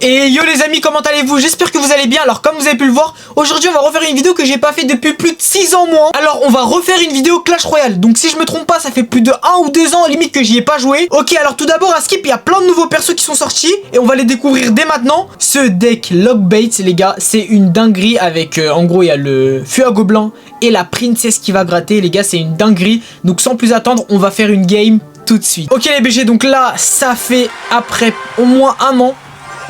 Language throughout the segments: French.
Et yo les amis, comment allez-vous? J'espère que vous allez bien. Alors comme vous avez pu le voir, aujourd'hui on va refaire une vidéo que j'ai pas fait depuis plus de 6 ans moi. Alors on va refaire une vidéo Clash Royale. Donc si je me trompe pas, ça fait plus de 1 ou 2 ans limite que j'y ai pas joué. Ok, alors tout d'abord à Skip, il y a plein de nouveaux persos qui sont sortis et on va les découvrir dès maintenant. Ce deck Lockbait les gars, c'est une dinguerie avec en gros il y a le feu à gobelin et la princesse qui va gratter les gars, c'est une dinguerie. Donc sans plus attendre, on va faire une game tout de suite. Ok les BG, donc là ça fait après au moins 1 an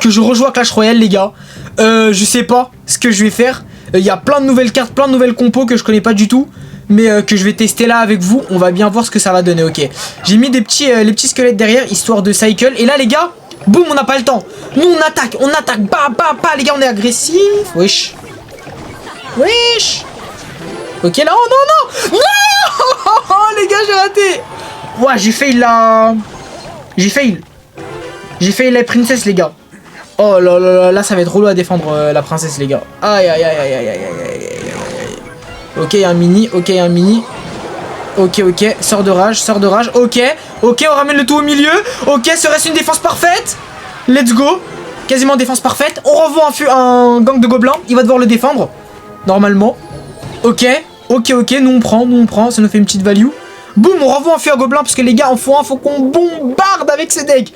que je rejoue à Clash Royale les gars. Je sais pas ce que je vais faire. Il y a plein de nouvelles cartes, plein de nouvelles compos que je connais pas du tout, mais que je vais tester là avec vous. On va bien voir ce que ça va donner. Ok, j'ai mis des petits, les petits squelettes derrière histoire de cycle. Et là les gars, boum, on n'a pas le temps. Nous on attaque, bah les gars, on est agressif. Wesh, wesh. Ok là, oh non les gars, j'ai raté. Ouais, j'ai fail la... J'ai fail la princesse les gars. Oh là là là, là ça va être relou à défendre la princesse les gars. Aïe aïe aïe aïe aïe aïe aïe. Ok, un mini, ok, un mini. Ok, ok, sort de rage, ok. Ok, on ramène le tout au milieu. Ok, serait-ce une défense parfaite? Let's go. Quasiment défense parfaite. On revoit un gang de gobelins. Il va devoir le défendre. Normalement. Ok, ok, ok, nous on prend. Ça nous fait une petite value. Boum, on renvoie un feu à gobelin parce que les gars, en faut un, faut qu'on bombarde avec ce deck.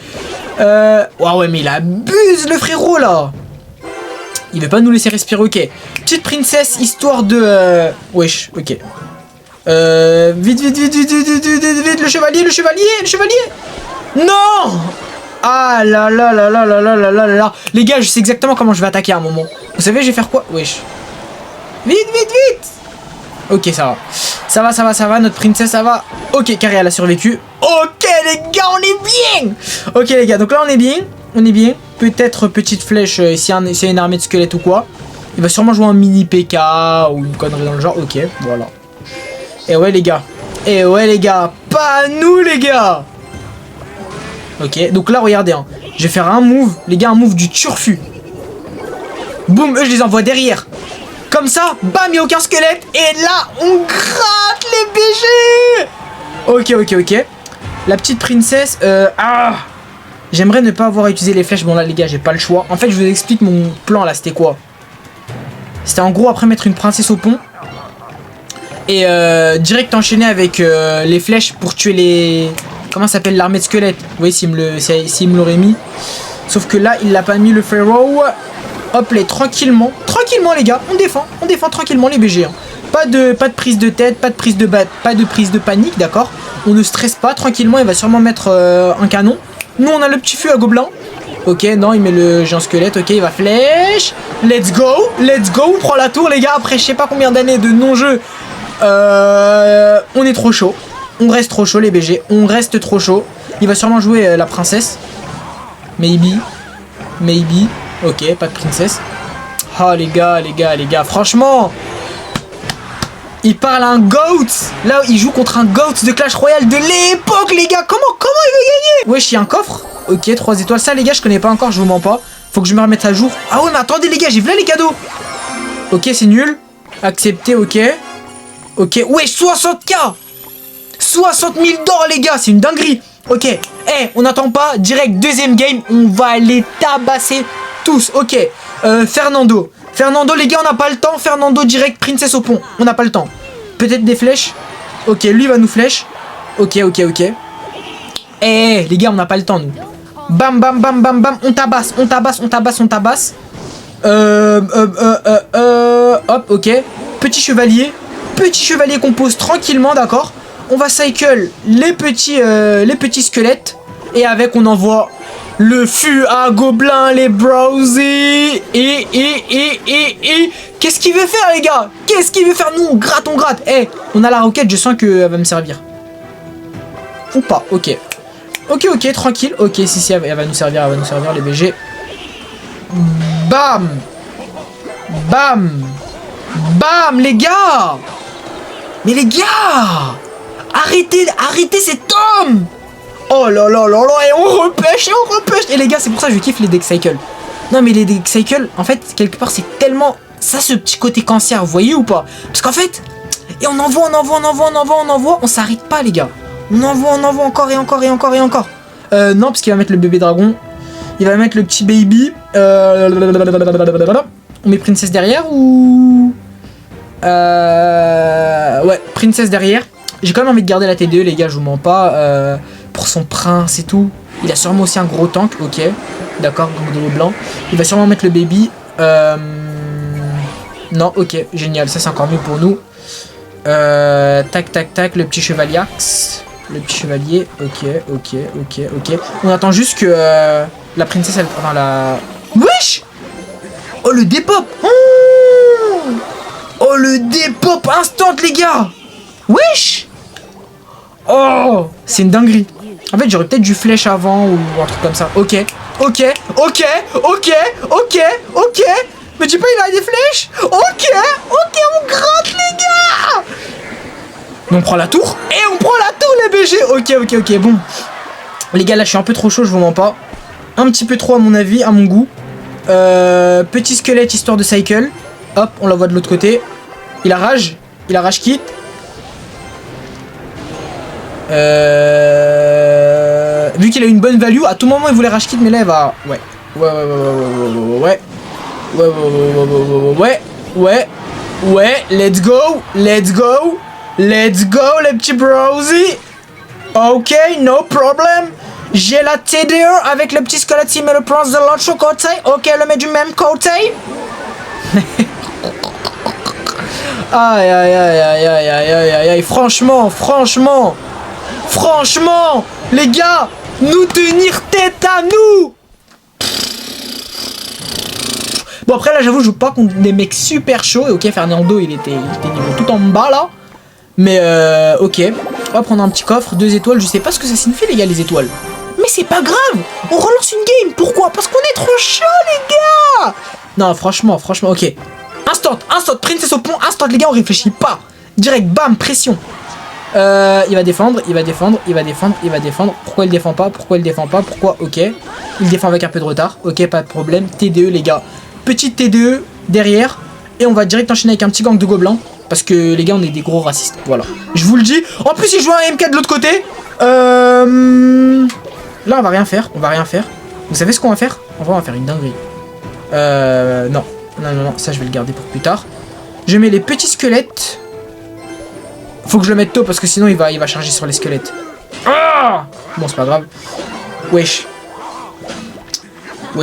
Ouais, mais il abuse le frérot là. Il veut pas nous laisser respirer, ok. Petite princesse, histoire de... Wesh, ok. Vite, le chevalier. Non. Ah là là là là là là là là là. Les gars, je sais exactement comment je vais attaquer à un moment. Vous savez, je vais faire quoi? Wesh. Vite. Ok, ça va, notre princesse, ça va. Ok, Carré, elle a survécu. Ok, les gars, on est bien. Ok, les gars, donc là, on est bien. Peut-être petite flèche, s'il y a une armée de squelettes ou quoi. Il va sûrement jouer un mini PK ou une connerie dans le genre. Ok, voilà. Et ouais, les gars. Pas nous, les gars. Ok, donc là, regardez, hein. Je vais faire un move, les gars, un move du turfu. Boum, eux, je les envoie derrière. Comme ça, bam, il n'y a aucun squelette. Et là, on gratte les BG. Ok. La petite princesse. J'aimerais ne pas avoir utilisé les flèches. Bon, là, les gars, j'ai pas le choix. En fait, je vous explique mon plan, là. C'était quoi? C'était en gros, après mettre une princesse au pont. Et direct enchaîner avec les flèches pour tuer les... Comment ça s'appelle? L'armée de squelettes. Vous voyez, s'il me l'aurait mis. Sauf que là, il l'a pas mis, le pharaoh. Hop là, tranquillement les gars, on défend tranquillement les BG. Hein. Pas de prise de tête, pas de prise de panique, d'accord. On ne stresse pas, tranquillement, il va sûrement mettre un canon. Nous on a le petit feu à gobelin. Ok, non, il met le géant squelette, ok, il va flèche. Let's go, on prend la tour les gars, après je sais pas combien d'années de non-jeu. On est trop chaud. On reste trop chaud les BG, on reste trop chaud. Il va sûrement jouer la princesse. Maybe. Ok, pas de princesse. Ah les gars, franchement. Il parle à un GOAT. Là, il joue contre un GOAT de Clash Royale de l'époque, les gars. Comment il veut gagner? Wesh, il y a un coffre. Ok, 3 étoiles. Ça, les gars, je connais pas encore, je vous mens pas. Faut que je me remette à jour. Ah ouais, mais attendez, les gars, j'ai vu là les cadeaux. Ok, c'est nul. Accepté, ok. Ok, wesh, 60K. 60 000 d'or, les gars, c'est une dinguerie. Ok, on n'attend pas. Direct, deuxième game, on va les tabasser tous. Ok, Fernando, les gars, on n'a pas le temps. Fernando, direct, princesse au pont. On n'a pas le temps. Peut-être des flèches. Ok, lui va nous flèche. Ok. Les gars, on n'a pas le temps, nous. Bam. On tabasse. Hop, ok. Petit chevalier qu'on pose tranquillement, d'accord. On va cycle les petits squelettes. Et avec, on envoie le feu à gobelin, les browsers. Et qu'est-ce qu'il veut faire, les gars? Nous, on gratte. On a la roquette, je sens qu'elle va me servir. Ou pas, ok, tranquille. Ok, si, elle va nous servir, les BG. Bam, les gars. Mais les gars, arrêtez cet homme. Oh là, et on repêche. Et les gars, c'est pour ça que je kiffe les deck cycle. Non mais les deck cycle, en fait, quelque part, c'est tellement... Ça, ce petit côté cancer, vous voyez ou pas? Parce qu'en fait, et on envoie, on s'arrête pas, les gars. On envoie encore et encore. Non, parce qu'il va mettre le bébé dragon. Il va mettre le petit baby. On met princesse derrière ou... Ouais, princesse derrière. J'ai quand même envie de garder la TDE, les gars, je vous mens pas. Pour son prince et tout. Il a sûrement aussi un gros tank, ok. D'accord, donc de l'eau blanc. Il va sûrement mettre le baby. Non, ok, génial, ça c'est encore mieux pour nous. Tac, tac, tac, le petit chevalier. Le petit chevalier, ok. On attend juste que la princesse, elle... Enfin, la... Wesh! Oh, le dépop! Oh, le dépop instant, les gars! Wesh! Oh! C'est une dinguerie. En fait, j'aurais peut-être du flèche avant ou un truc comme ça. Ok. Mais dis pas, il a des flèches? Ok, on gratte, les gars! On prend la tour et on prend la tour, les BG. Ok, bon. Les gars, là, je suis un peu trop chaud, je vous mens pas. Un petit peu trop, à mon avis, à mon goût. Petit squelette, histoire de cycle. Hop, on l'envoie de l'autre côté. Il a rage kit. Vu qu'il a une bonne value, à tout moment, il voulait rage kit, mais là, il va... Ouais, let's go, les petits brosy. Ok, no problem. J'ai la TDE avec le petit squelette, il met le prince de l'autre côté. Ok, le met du même côté. Aïe. Franchement, les gars, nous tenir tête à nous. Bon, après là, j'avoue, je joue pas contre des mecs super chauds. Ok, Fernando, il était niveau tout en bas là. Mais ok, on va prendre un petit coffre, 2 étoiles. Je sais pas ce que ça signifie, les gars, les étoiles. Mais c'est pas grave, on relance une game. Pourquoi? Parce qu'on est trop chaud, les gars. Non, franchement, ok. Instant, princesse au pont, instant, les gars, on réfléchit pas. Direct, bam, pression. Il va défendre. Pourquoi il défend pas? Pourquoi? Ok. Il défend avec un peu de retard. Ok, pas de problème. TDE, les gars. Petite TDE derrière. Et on va direct enchaîner avec un petit gang de gobelins. Parce que les gars, on est des gros racistes. Voilà. Je vous le dis. En plus, il joue un MK de l'autre côté. Là, on va rien faire. Vous savez ce qu'on va faire? On va faire une dinguerie. Non. Ça, je vais le garder pour plus tard. Je mets les petits squelettes. Faut que je le mette tôt parce que sinon il va charger sur les squelettes. Ah! Bon, c'est pas grave. Wesh. Non,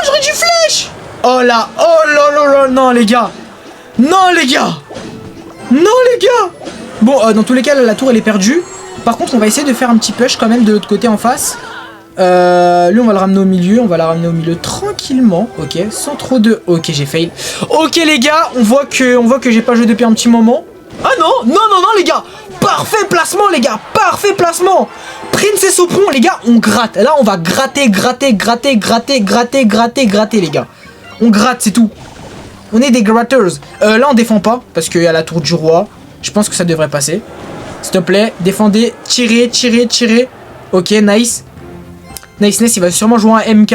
j'aurais du flèche. Oh là, non les gars. Bon, dans tous les cas, là, la tour elle est perdue. Par contre, on va essayer de faire un petit push quand même de l'autre côté en face. Lui, on va le ramener au milieu. On va la ramener au milieu tranquillement. Ok, sans trop de... Ok, j'ai fail. Ok, les gars, on voit que j'ai pas joué depuis un petit moment. Ah non, les gars. Parfait placement, les gars. Princesse au pont, les gars, on gratte. Là, on va gratter, les gars. On gratte, c'est tout. On est des gratters. Là, on défend pas parce qu'il y a la tour du roi. Je pense que ça devrait passer. S'il te plaît, défendez. Tirez. Ok, nice. Niceness, il va sûrement jouer un MK.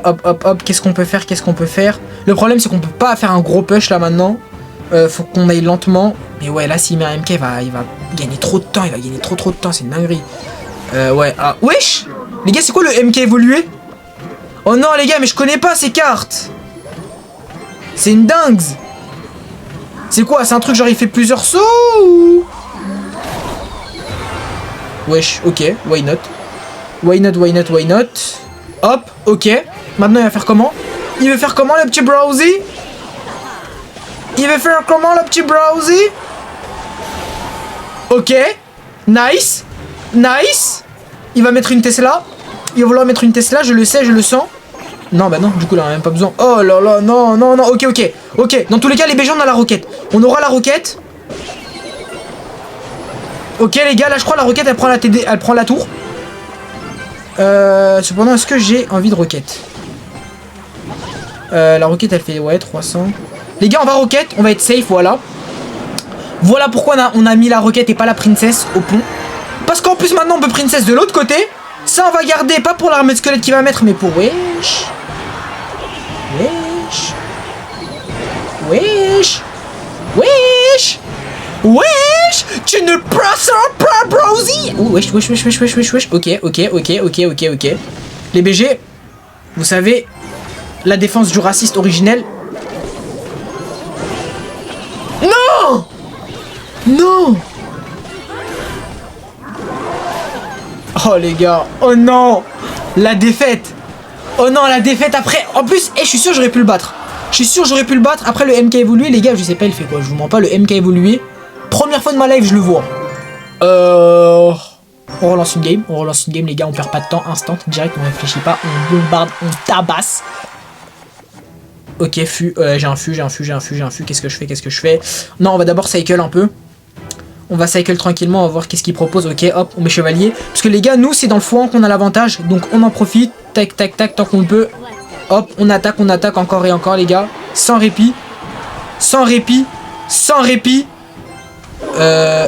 Hop. Qu'est-ce qu'on peut faire? Le problème, c'est qu'on peut pas faire un gros push là maintenant. Faut qu'on aille lentement. Mais ouais, là, s'il met un MK, il va gagner trop de temps. Il va gagner trop de temps. C'est une dinguerie. Ouais. Ah, wesh! Les gars, c'est quoi le MK évolué? Oh non, les gars, mais je connais pas ces cartes. C'est une dingue. C'est quoi? C'est un truc genre il fait plusieurs sauts ou... Wesh, ok, why not? Why not? Hop, ok. Maintenant, il va faire comment? Il veut faire comment, le petit browsy? Ok. Nice. Il va mettre une Tesla. Il va vouloir mettre une Tesla, je le sais, je le sens. Non, bah non, du coup, là, on a même pas besoin. Oh là là, non. Ok. Dans tous les cas, les BG, on a la roquette. On aura la roquette. Ok, les gars, là, je crois la roquette, elle prend la TD, elle prend la tour. Cependant, est-ce que j'ai envie de roquette? La roquette, elle fait, ouais, 300. Les gars, on va roquette, on va être safe, voilà. Voilà pourquoi on a mis la roquette et pas la princesse au pont. Parce qu'en plus, maintenant, on peut princesse de l'autre côté. Ça, on va garder, pas pour l'armée de squelette qu'il va mettre, mais pour wesh. Wesh, tu ne passeras pas, brosy. Oh, wesh. Ok. Les BG, vous savez, la défense du raciste originel. Non. Non. Oh les gars, oh non. La défaite. Oh non, la défaite après. En plus, je suis sûr j'aurais pu le battre. Après le MK évolué, les gars, je sais pas il fait quoi. Je vous mens pas, le MK évolué. Première fois de ma live, je le vois. On relance une game, les gars, on perd pas de temps, instant, direct, on réfléchit pas, on bombarde, on tabasse. Ok, j'ai un fût, qu'est-ce que je fais? Non, on va d'abord cycle un peu. On va cycle tranquillement, on va voir qu'est-ce qu'il propose. Ok, hop, on met chevalier. Parce que les gars, nous, c'est dans le foin qu'on a l'avantage, donc on en profite. Tac, tant qu'on peut. Hop, on attaque encore et encore, les gars. Sans répit.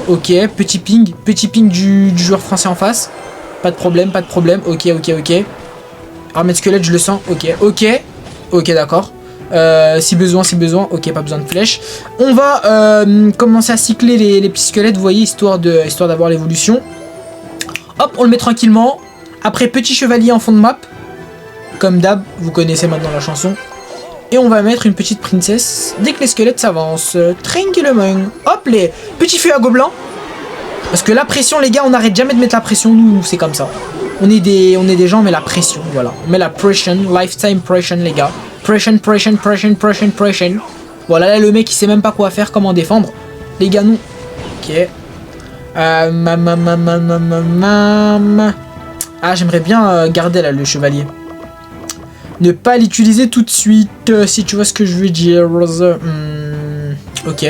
Ok, petit ping du joueur français en face. Pas de problème. Ok. Armée de squelette, je le sens. Ok, d'accord. Si besoin. Ok, pas besoin de flèches. On va commencer à cycler les petits squelettes, vous voyez, histoire d'avoir l'évolution. Hop, on le met tranquillement. Après, petit chevalier en fond de map. Comme d'hab, vous connaissez maintenant la chanson. Et on va mettre une petite princesse dès que les squelettes s'avancent. Tranquillement. Hop, les petits feux à gobelins. Parce que la pression, les gars, on n'arrête jamais de mettre la pression. Nous, c'est comme ça. On est des gens, on met la pression. Voilà. On met la pression. Lifetime pression, les gars. Pression. Voilà, là, le mec, il sait même pas quoi faire, comment défendre. Les gars, nous. Ok. Ah, j'aimerais bien garder, là, le chevalier. Ne pas l'utiliser tout de suite, si tu vois ce que je veux dire. Ok.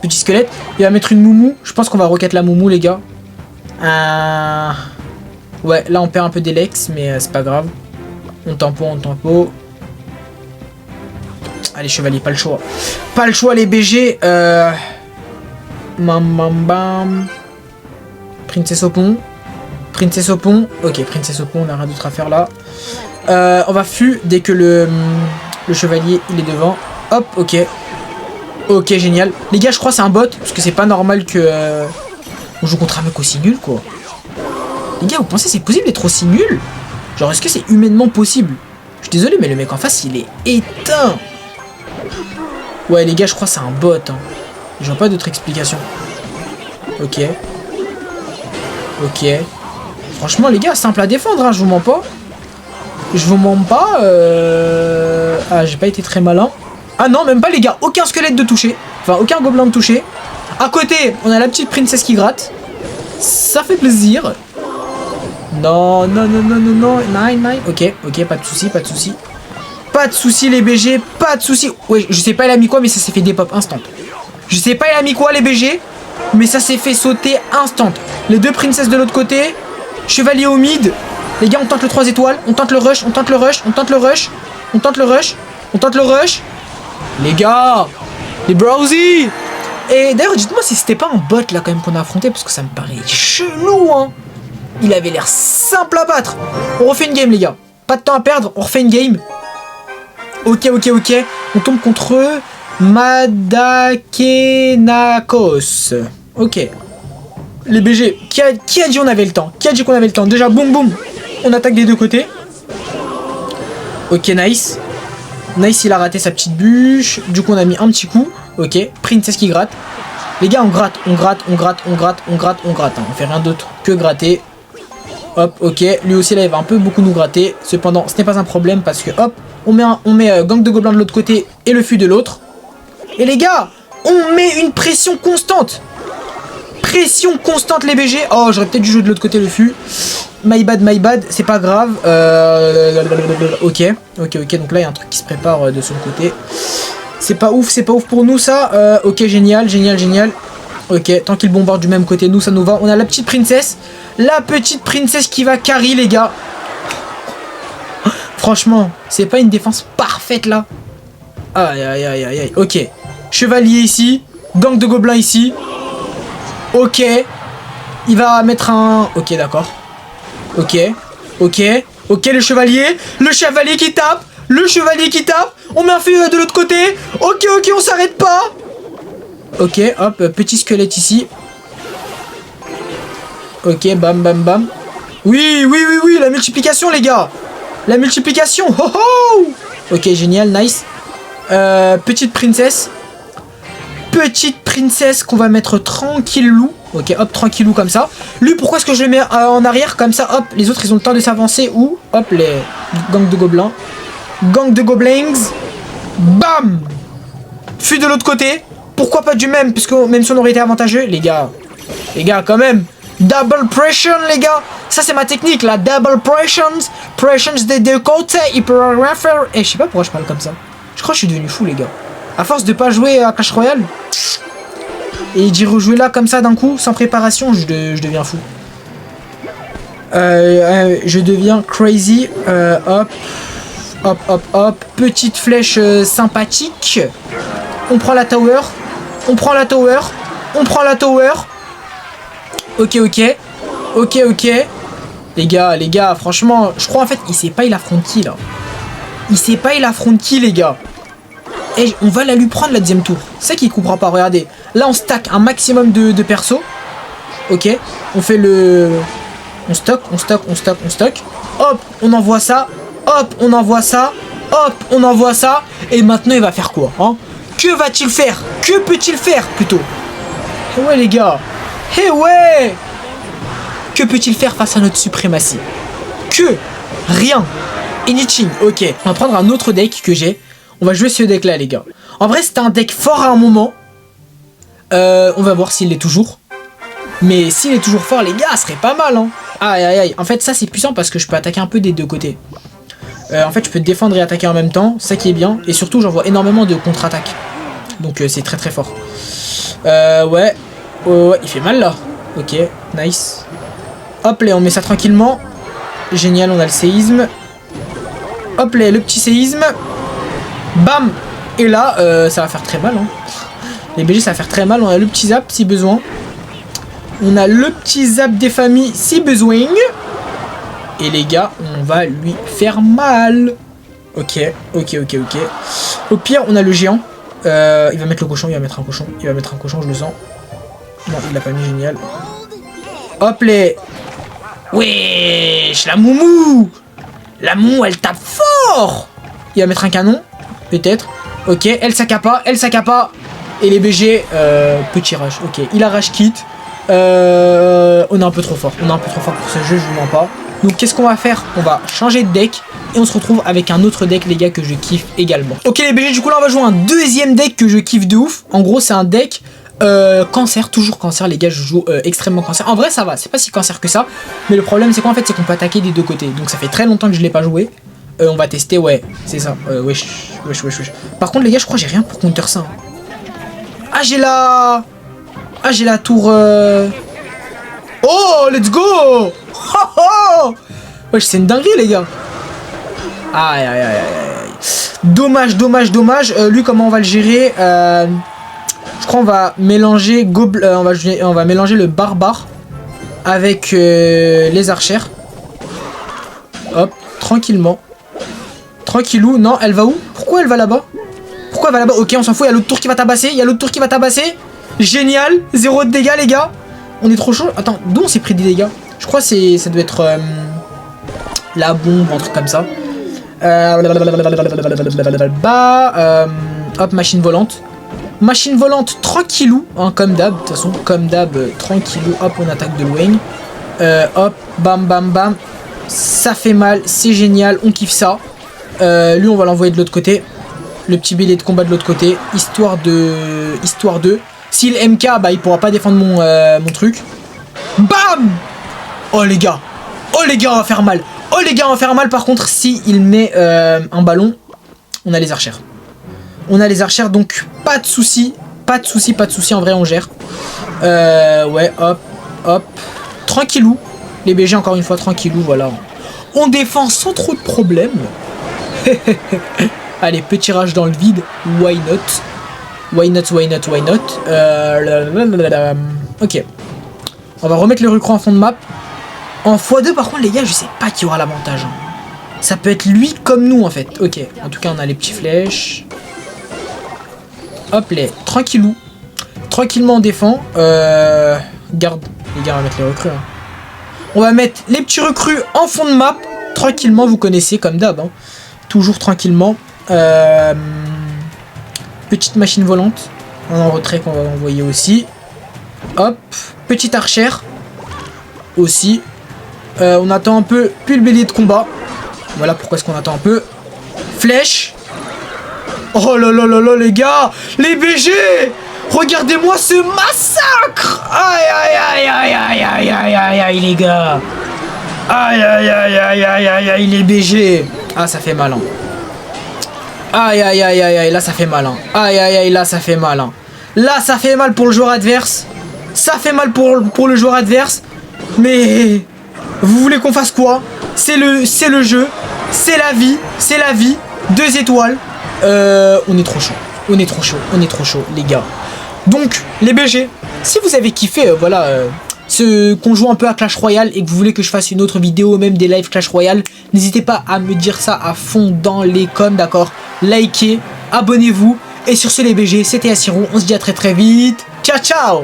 Petit squelette. Il va mettre une moumou. Je pense qu'on va requête la moumou, les gars. Ouais, là on perd un peu d'Elex, mais c'est pas grave. On tempo. Allez, chevalier, pas le choix. Pas le choix, les BG. Bam. Princesse au pont. Ok, princesse au pont, on a rien d'autre à faire là. On va fût dès que le chevalier il est devant. Hop, ok, génial. Les gars, je crois que c'est un bot, parce que c'est pas normal que on joue contre un mec aussi nul, quoi. Les gars, vous pensez c'est possible d'être aussi nul? Genre, est-ce que c'est humainement possible? Je suis désolé, mais le mec en face, il est éteint. Ouais, les gars, je crois que c'est un bot, hein. Je vois pas d'autre explication. Ok. Franchement, les gars, simple à défendre, hein, je vous mens pas. Ah, j'ai pas été très malin. Ah non, même pas, les gars. Aucun squelette de toucher. Enfin, aucun gobelin de toucher. À côté, on a la petite princesse qui gratte. Ça fait plaisir. Non. Ok, pas de soucis, les BG. Pas de soucis. Ouais, je sais pas, il a mis quoi, mais ça s'est fait des pop instant. Je sais pas, il a mis quoi, les BG, mais ça s'est fait sauter instant. Les deux princesses de l'autre côté. Chevalier au mid. Les gars, on tente le 3 étoiles, on tente le rush. Les gars, les browsy. Et d'ailleurs, dites-moi si c'était pas un bot là quand même qu'on a affronté, parce que ça me paraît chelou, hein. Il avait l'air simple à battre. On refait une game, les gars. Pas de temps à perdre, on refait une game. Ok. On tombe contre Madakenakos. Ok. Les BG, qui a dit on avait le temps? Qui a dit qu'on avait le temps? Déjà, boum. On attaque des deux côtés. Ok, nice. Nice, il a raté sa petite bûche. Du coup, on a mis un petit coup. Ok, princesse qui gratte. Les gars, on gratte. On fait rien d'autre que gratter. Hop, ok. Lui aussi, là, il va un peu beaucoup nous gratter. Cependant, ce n'est pas un problème parce que, hop, on met gang de gobelins de l'autre côté et le fût de l'autre. Et les gars, on met une pression constante. Les BG. Oh, j'aurais peut-être dû jouer de l'autre côté le fût. My bad, c'est pas grave. Ok. Donc là, il y a un truc qui se prépare de son côté. C'est pas ouf pour nous, ça. Ok, génial. Ok, tant qu'il bombarde du même côté, nous, ça nous va. On a la petite princesse. Qui va carry, les gars. Franchement, c'est pas une défense parfaite, là. Aïe. Ok. Chevalier ici. Gang de gobelins ici. Ok. Il va mettre un... Ok, d'accord. Ok, le chevalier qui tape. On met un feu de l'autre côté. Ok, on s'arrête pas. Ok, hop, petit squelette ici. Ok, bam, bam, bam. Oui, oui, oui, oui, la multiplication, les gars. La multiplication. Ho, ho. Ok, génial, nice. Petite princesse. Petite princesse qu'on va mettre tranquillou. Ok, hop, tranquillou comme ça. Lui, pourquoi est-ce que je le mets en arrière comme ça? Hop, les autres, ils ont le temps de s'avancer. Ou, hop, les gangs de gobelins. Gang de gobelins. Bam. Fuis de l'autre côté. Pourquoi pas du même? Puisque même si on aurait été avantageux, les gars. Les gars, quand même. Double pression, les gars. Ça, c'est ma technique, la double pressions. Pressions des deux côtés. Il peut refaire. Et je sais pas pourquoi je parle comme ça. Je crois que je suis devenu fou, les gars. À force de pas jouer à Clash Royale. Et d'y rejouer là, comme ça, d'un coup, sans préparation, je deviens fou. Je deviens crazy. Hop. Hop, hop, hop. Petite flèche sympathique. On prend la tower. On prend la tower. On prend la tower. Ok, ok. Ok, ok. Les gars, franchement, je crois en fait, il sait pas il affronte qui là. Il sait pas il affronte qui, les gars. Et on va la lui prendre la deuxième tour. C'est ça qu'il comprend pas, regardez. Là, on stack un maximum de persos. Ok. On fait le... On stock, on stock, on stock, on stock. Hop, on envoie ça. Hop, on envoie ça. Hop, on envoie ça. Et maintenant, il va faire quoi, hein? Que va-t-il faire? Que peut-il faire, plutôt? Eh ouais, les gars. Eh ouais. Que peut-il faire face à notre suprématie? Que rien. Anything. Ok. On va prendre un autre deck que j'ai. On va jouer ce deck-là, les gars. En vrai, c'était un deck fort à un moment. On va voir s'il l'est toujours. Mais s'il est toujours fort, les gars, ce serait pas mal, hein. Aïe, aïe, aïe. En fait, ça, c'est puissant parce que je peux attaquer un peu des deux côtés. En fait, je peux défendre et attaquer en même temps. Ça qui est bien. Et surtout, j'envoie énormément de contre-attaques. Donc, c'est très, très fort. Ouais. Ouais, il fait mal, là. Ok, nice. Hop, là, on met ça tranquillement. Génial, on a le séisme. Hop, là, le petit séisme. Bam. Et là, ça va faire très mal, hein. Les BG, ça va faire très mal. On a le petit zap, si besoin. On a le petit zap des familles, si besoin. Et les gars, on va lui faire mal. Ok, ok, ok, ok. Au pire, on a le géant. Il va mettre le cochon, il va mettre un cochon. Il va mettre un cochon, je le sens. Non, il l'a pas mis, génial. Hop, les... Wesh, la moumou. La moumou, elle tape fort. Il va mettre un canon, peut-être. Ok, elle s'accapa, elle s'accapa. Et les BG, petit rage. Ok, il a rage kit. On est un peu trop fort. On est un peu trop fort pour ce jeu, je vous mens pas. Donc qu'est-ce qu'on va faire? On va changer de deck. Et on se retrouve avec un autre deck, les gars, que je kiffe également. Ok les BG, du coup là on va jouer un deuxième deck que je kiffe de ouf. En gros c'est un deck cancer, toujours cancer les gars, je joue extrêmement cancer. En vrai ça va, c'est pas si cancer que ça. Mais le problème c'est qu'en fait c'est qu'on peut attaquer des deux côtés. Donc ça fait très longtemps que je l'ai pas joué. On va tester, ouais, c'est ça. Wesh. Par contre les gars, je crois que j'ai rien pour counter ça. Ah j'ai la... Ah j'ai la tour... Oh let's go. Oh, oh. Wesh c'est une dinguerie les gars. Aïe aïe aïe aïe. Dommage, dommage, dommage. Lui comment on va le gérer? Je crois on va mélanger on va mélanger le barbare avec les archères. Hop, tranquillement. Tranquillou. Non, elle va où? Pourquoi elle va là-bas? Pourquoi elle va là-bas? Ok, on s'en fout, il y a l'autre tour qui va tabasser. Il y a l'autre tour qui va tabasser. Génial. 0 de dégâts, les gars. On est trop chaud. Attends, d'où on s'est pris des dégâts? Je crois que ça doit être la bombe, un truc comme ça. Hop, machine volante. Machine volante, tranquillou, hein, comme d'hab, de toute façon, comme d'hab, tranquillou. Hop, on attaque de loin. Hop, bam, bam, bam. Ça fait mal, c'est génial, on kiffe ça. Lui, on va l'envoyer de l'autre côté. Le petit billet de combat de l'autre côté, histoire de... S'il MK, bah, il pourra pas défendre mon truc. Bam. Oh, les gars. Oh, les gars, on va faire mal. Oh, les gars, on va faire mal, par contre, si il met un ballon, on a les archères. On a les archères, donc pas de soucis. Pas de soucis, pas de soucis, en vrai, on gère. Ouais, hop, hop. Tranquillou. Les BG, encore une fois, tranquillou, voilà. On défend sans trop de problèmes. Allez, petit rage dans le vide. Why not? Why not, why not, why not? Ok. On va remettre le recrue en fond de map. En x2, par contre, les gars, je sais pas qui aura l'avantage. Hein. Ça peut être lui comme nous, en fait. Ok. En tout cas, on a les petits flèches. Hop, les tranquillou. tranquillement on défend. Garde, les gars, on va mettre les recrues. Hein. On va mettre les petits recrues en fond de map. Tranquillement, vous connaissez comme d'hab. Hein. Toujours tranquillement. Petite machine volante. En retrait qu'on va envoyer aussi. Hop. Petite archère. Aussi. On attend un peu. Puis le bélier de combat. Voilà pourquoi est-ce qu'on attend un peu. Flèche. Oh là là là là les gars. Les BG. Regardez-moi ce massacre. Aïe aïe aïe aïe aïe aïe aïe aïe aïe les gars. Aïe aïe aïe aïe aïe aïe aïe les BG. Ah ça fait mal hein. Aïe aïe aïe aïe aïe là ça fait mal hein. Aïe aïe aïe là ça fait mal hein. Là ça fait mal pour le joueur adverse. Ça fait mal pour le joueur adverse. Mais vous voulez qu'on fasse quoi? C'est le jeu. C'est la vie. C'est la vie. 2 étoiles. On est trop chaud. On est trop chaud. On est trop chaud les gars. Donc les BG, si vous avez kiffé voilà qu'on joue un peu à Clash Royale et que vous voulez que je fasse une autre vidéo, même des lives Clash Royale, n'hésitez pas à me dire ça à fond dans les coms, d'accord? Likez, abonnez-vous. Et sur ce les BG, c'était Asirou. On se dit à très très vite. Ciao ciao.